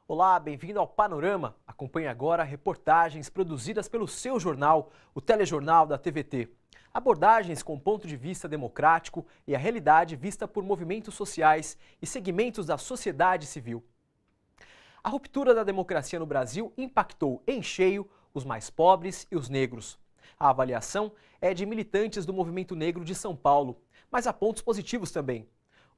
Olá, bem-vindo ao Panorama. Acompanhe agora reportagens produzidas pelo seu jornal, o Telejornal da TVT. Abordagens com ponto de vista democrático e a realidade vista por movimentos sociais e segmentos da sociedade civil. A ruptura da democracia no Brasil impactou em cheio os mais pobres e os negros. A avaliação é de militantes do Movimento Negro de São Paulo, mas há pontos positivos também.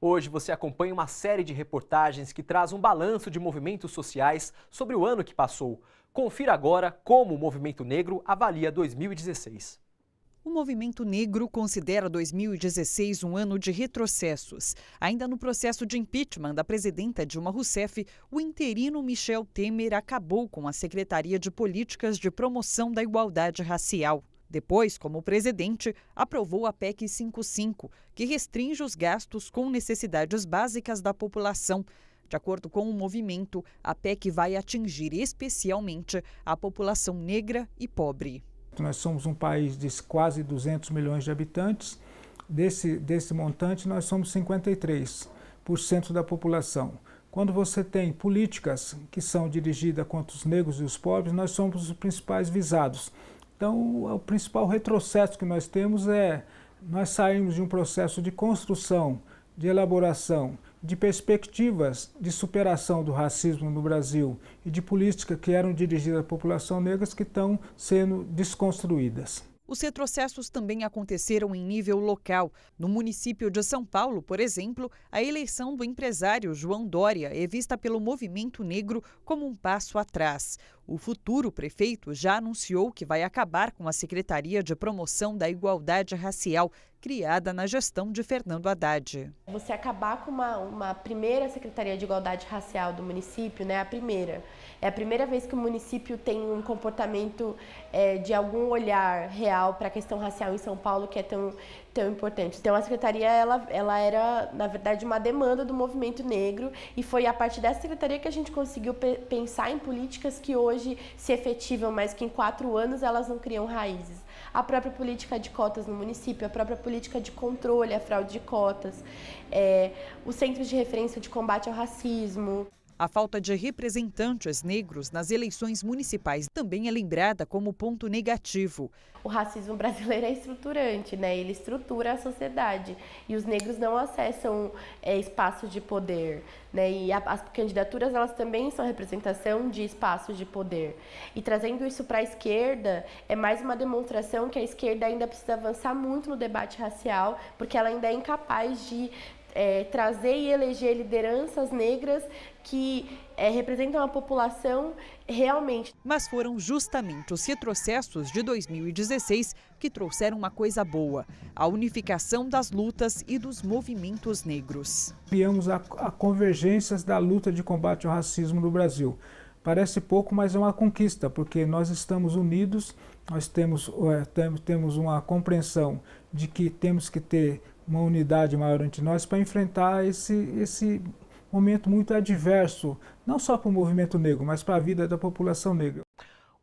Hoje você acompanha uma série de reportagens que traz um balanço de movimentos sociais sobre o ano que passou. Confira agora como o Movimento Negro avalia 2016. O Movimento Negro considera 2016 um ano de retrocessos. Ainda no processo de impeachment da presidenta Dilma Rousseff, o interino Michel Temer acabou com a Secretaria de Políticas de Promoção da Igualdade Racial. Depois, como presidente, aprovou a PEC 55, que restringe os gastos com necessidades básicas da população. De acordo com o movimento, a PEC vai atingir especialmente a população negra e pobre. Nós somos um país de quase 200 milhões de habitantes. Desse montante, nós somos 53% da população. Quando você tem políticas que são dirigidas contra os negros e os pobres, nós somos os principais visados. Então, o principal retrocesso que nós temos é nós saímos de um processo de construção, de elaboração, de perspectivas de superação do racismo no Brasil e de políticas que eram dirigidas à população negra que estão sendo desconstruídas. Os retrocessos também aconteceram em nível local. No município de São Paulo, por exemplo, a eleição do empresário João Dória é vista pelo Movimento Negro como um passo atrás. O futuro prefeito já anunciou que vai acabar com a Secretaria de Promoção da Igualdade Racial, criada na gestão de Fernando Haddad. Você acabar com uma primeira Secretaria de Igualdade Racial do município, né? É a primeira vez que o município tem um comportamento de algum olhar real para a questão racial em São Paulo, que é tão importante. Então, a secretaria ela era, na verdade, uma demanda do movimento negro, e foi a partir dessa secretaria que a gente conseguiu pensar em políticas que hoje se efetivam, mas que em 4 anos elas não criam raízes. A própria política de cotas no município, a própria política de controle à fraude de cotas, os centros de referência de combate ao racismo. A falta de representantes negros nas eleições municipais também é lembrada como ponto negativo. O racismo brasileiro é estruturante, né? Ele estrutura a sociedade e os negros não acessam espaços de poder, né? E as candidaturas, elas também são representação de espaços de poder. E trazendo isso para a esquerda, é mais uma demonstração que a esquerda ainda precisa avançar muito no debate racial, porque ela ainda é incapaz de trazer e eleger lideranças negras que representam a população realmente. Mas foram justamente os retrocessos de 2016 que trouxeram uma coisa boa: a unificação das lutas e dos movimentos negros. Criamos a convergência da luta de combate ao racismo no Brasil. Parece pouco, mas é uma conquista, porque nós estamos unidos, nós temos uma compreensão de que temos que ter uma unidade maior entre nós para enfrentar esse momento muito adverso, não só para o movimento negro, mas para a vida da população negra.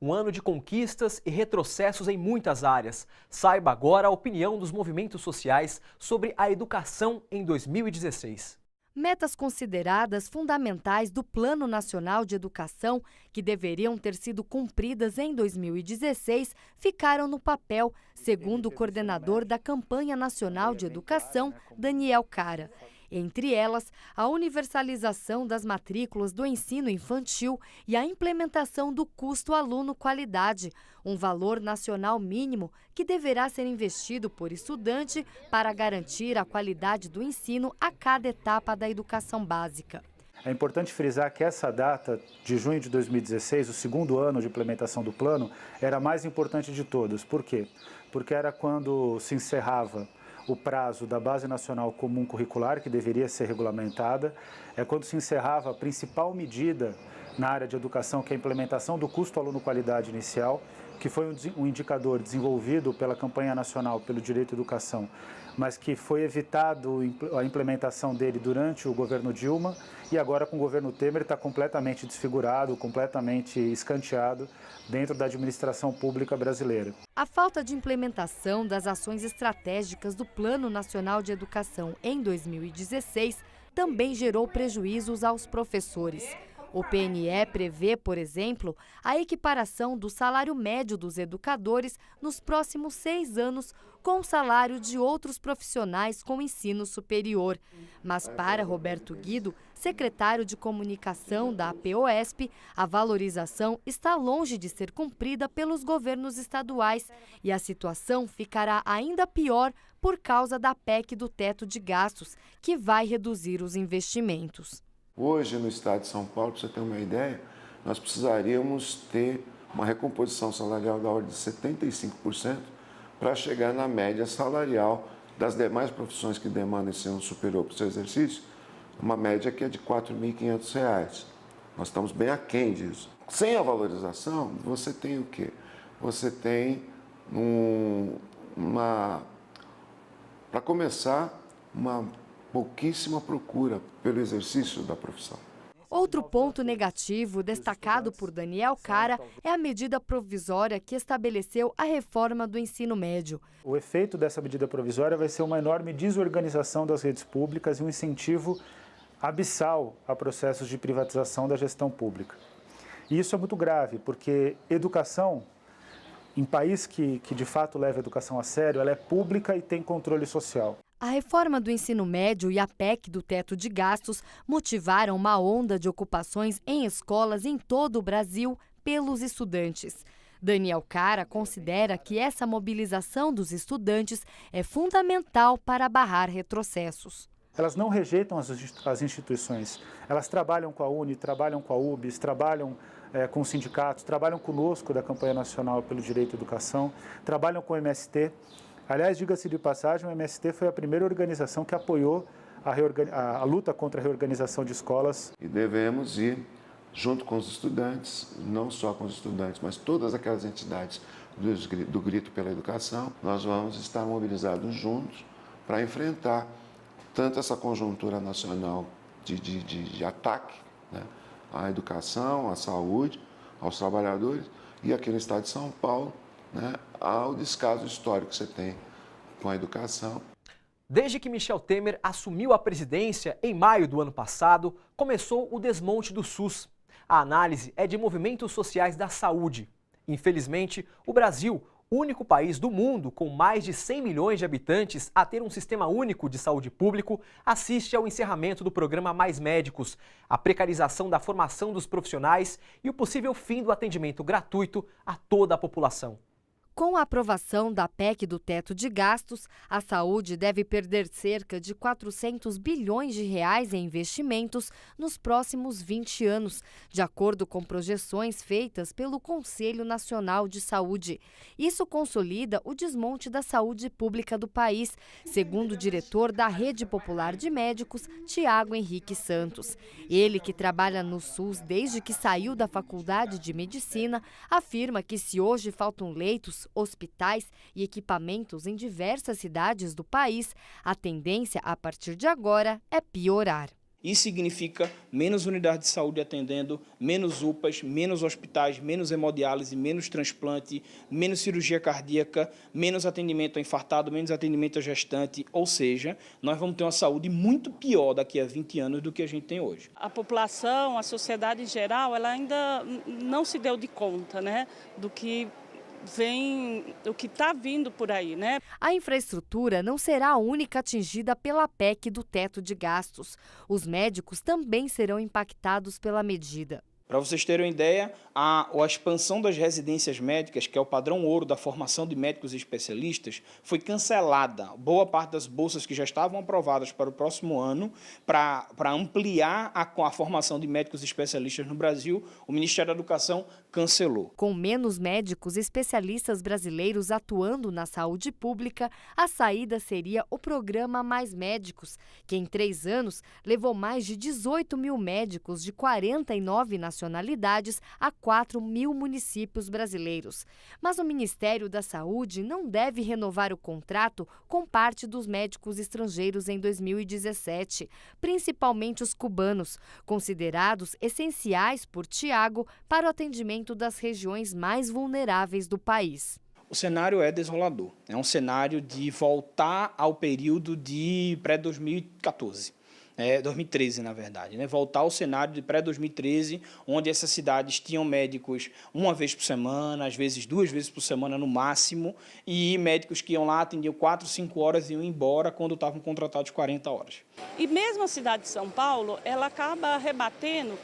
Um ano de conquistas e retrocessos em muitas áreas. Saiba agora a opinião dos movimentos sociais sobre a educação em 2016. Metas consideradas fundamentais do Plano Nacional de Educação, que deveriam ter sido cumpridas em 2016, ficaram no papel, segundo o coordenador da Campanha Nacional de Educação, Daniel Cara. Entre elas, a universalização das matrículas do ensino infantil e a implementação do custo aluno-qualidade, um valor nacional mínimo que deverá ser investido por estudante para garantir a qualidade do ensino a cada etapa da educação básica. É importante frisar que essa data de junho de 2016, o segundo ano de implementação do plano, era a mais importante de todas. Por quê? Porque era quando se encerrava o prazo da Base Nacional Comum Curricular, que deveria ser regulamentada, é quando se encerrava a principal medida na área de educação, que é a implementação do custo aluno-qualidade inicial, que foi um indicador desenvolvido pela campanha nacional pelo direito à educação, mas que foi evitado a implementação dele durante o governo Dilma e agora com o governo Temer está completamente desfigurado, completamente escanteado dentro da administração pública brasileira. A falta de implementação das ações estratégicas do Plano Nacional de Educação em 2016 também gerou prejuízos aos professores. O PNE prevê, por exemplo, a equiparação do salário médio dos educadores nos próximos 6 anos com o salário de outros profissionais com ensino superior. Mas para Roberto Guido, secretário de comunicação da APOESP, a valorização está longe de ser cumprida pelos governos estaduais e a situação ficará ainda pior por causa da PEC do teto de gastos, que vai reduzir os investimentos. Hoje, no estado de São Paulo, para você ter uma ideia, nós precisaríamos ter uma recomposição salarial da ordem de 75% para chegar na média salarial das demais profissões que demandam ensino superior para o seu exercício, uma média que é de R$ 4.500. Nós estamos bem aquém disso. Sem a valorização, você tem o quê? Você tem, para começar, uma pouquíssima procura pelo exercício da profissão. Outro ponto negativo destacado por Daniel Cara é a medida provisória que estabeleceu a reforma do ensino médio. O efeito dessa medida provisória vai ser uma enorme desorganização das redes públicas e um incentivo abissal a processos de privatização da gestão pública. E isso é muito grave, porque educação, em país que de fato leva a educação a sério, ela é pública e tem controle social. A reforma do ensino médio e a PEC do teto de gastos motivaram uma onda de ocupações em escolas em todo o Brasil pelos estudantes. Daniel Cara considera que essa mobilização dos estudantes é fundamental para barrar retrocessos. Elas não rejeitam as instituições, elas trabalham com a UNE, trabalham com a UBS, trabalham com os sindicatos, trabalham conosco da campanha nacional pelo direito à educação, trabalham com o MST. Aliás, diga-se de passagem, o MST foi a primeira organização que apoiou a luta contra a reorganização de escolas. E devemos ir junto com os estudantes, não só com os estudantes, mas todas aquelas entidades do Grito pela Educação, nós vamos estar mobilizados juntos para enfrentar tanto essa conjuntura nacional de ataque, né, à educação, à saúde, aos trabalhadores, e aqui no estado de São Paulo, né, ao descaso histórico que você tem com a educação. Desde que Michel Temer assumiu a presidência em maio do ano passado, começou o desmonte do SUS. A análise é de movimentos sociais da saúde. Infelizmente, o Brasil, o único país do mundo com mais de 100 milhões de habitantes a ter um sistema único de saúde público, assiste ao encerramento do programa Mais Médicos, a precarização da formação dos profissionais e o possível fim do atendimento gratuito a toda a população. Com a aprovação da PEC do teto de gastos, a saúde deve perder cerca de 400 bilhões de reais em investimentos nos próximos 20 anos, de acordo com projeções feitas pelo Conselho Nacional de Saúde. Isso consolida o desmonte da saúde pública do país, segundo o diretor da Rede Popular de Médicos, Tiago Henrique Santos. Ele, que trabalha no SUS desde que saiu da Faculdade de Medicina, afirma que se hoje faltam leitos, hospitais e equipamentos em diversas cidades do país, a tendência a partir de agora é piorar. Isso significa menos unidades de saúde atendendo, menos UPAs, menos hospitais, menos hemodiálise, menos transplante, menos cirurgia cardíaca, menos atendimento a infartado, menos atendimento a gestante. Ou seja, nós vamos ter uma saúde muito pior daqui a 20 anos do que a gente tem hoje. A população, a sociedade em geral, ela ainda não se deu de conta, né, do que o que está vindo por aí, né? A infraestrutura não será a única atingida pela PEC do teto de gastos. Os médicos também serão impactados pela medida. Para vocês terem uma ideia, a expansão das residências médicas, que é o padrão ouro da formação de médicos e especialistas, foi cancelada. Boa parte das bolsas que já estavam aprovadas para o próximo ano, para ampliar a formação de médicos e especialistas no Brasil, o Ministério da Educação cancelou. Com menos médicos especialistas brasileiros atuando na saúde pública, a saída seria o programa Mais Médicos, que em 3 anos levou mais de 18 mil médicos de 49 nacionalidades a 4 mil municípios brasileiros. Mas o Ministério da Saúde não deve renovar o contrato com parte dos médicos estrangeiros em 2017, principalmente os cubanos, considerados essenciais por Tiago para o atendimento das regiões mais vulneráveis do país. O cenário é desolador. É um cenário de voltar ao período de pré-2014. 2013, na verdade, né? Voltar ao cenário de pré-2013, onde essas cidades tinham médicos uma vez por semana, às vezes 2 vezes por semana no máximo, e médicos que iam lá, atendiam 4, 5 horas e iam embora quando estavam contratados 40 horas. E mesmo a cidade de São Paulo, ela acaba rebatendo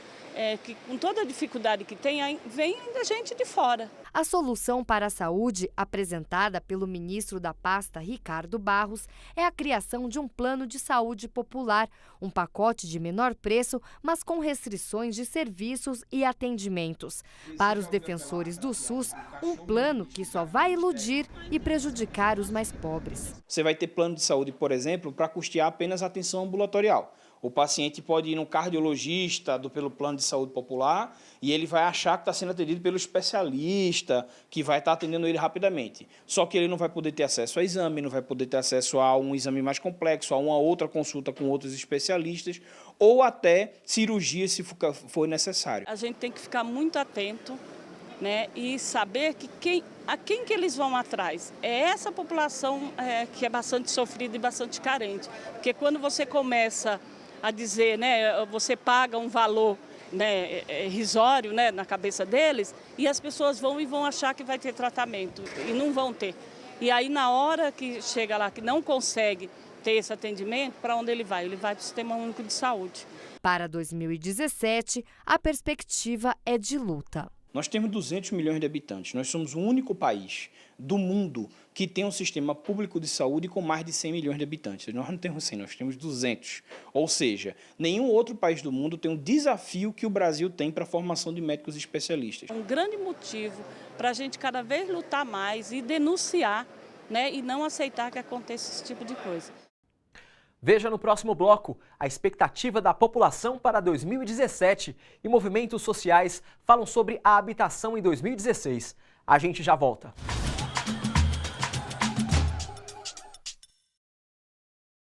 que com toda a dificuldade que tem, vem ainda gente de fora. A solução para a saúde, apresentada pelo ministro da pasta, Ricardo Barros, é a criação de um plano de saúde popular, um pacote de menor preço, mas com restrições de serviços e atendimentos. Para os defensores do SUS, um plano que só vai iludir e prejudicar os mais pobres. Você vai ter plano de saúde, por exemplo, para custear apenas a atenção ambulatorial. O paciente pode ir no cardiologista pelo plano de saúde popular e ele vai achar que está sendo atendido pelo especialista, que vai estar atendendo ele rapidamente. Só que ele não vai poder ter acesso a exame, não vai poder ter acesso a um exame mais complexo, a uma outra consulta com outros especialistas, ou até cirurgia, se for necessário. A gente tem que ficar muito atento, né, e saber que a quem que eles vão atrás. É essa população que é bastante sofrida e bastante carente. Porque quando você começa a dizer, né, você paga um valor, né, irrisório, né, na cabeça deles, e as pessoas vão achar que vai ter tratamento, e não vão ter. E aí, na hora que chega lá, que não consegue ter esse atendimento, para onde ele vai? Ele vai para o Sistema Único de Saúde. Para 2017, a perspectiva é de luta. Nós temos 200 milhões de habitantes. Nós somos o único país do mundo que tem um sistema público de saúde com mais de 100 milhões de habitantes. Nós não temos 100, nós temos 200. Ou seja, nenhum outro país do mundo tem um desafio que o Brasil tem para a formação de médicos especialistas. Um grande motivo para a gente cada vez lutar mais e denunciar, né, e não aceitar que aconteça esse tipo de coisa. Veja no próximo bloco a expectativa da população para 2017 e movimentos sociais falam sobre a habitação em 2016. A gente já volta.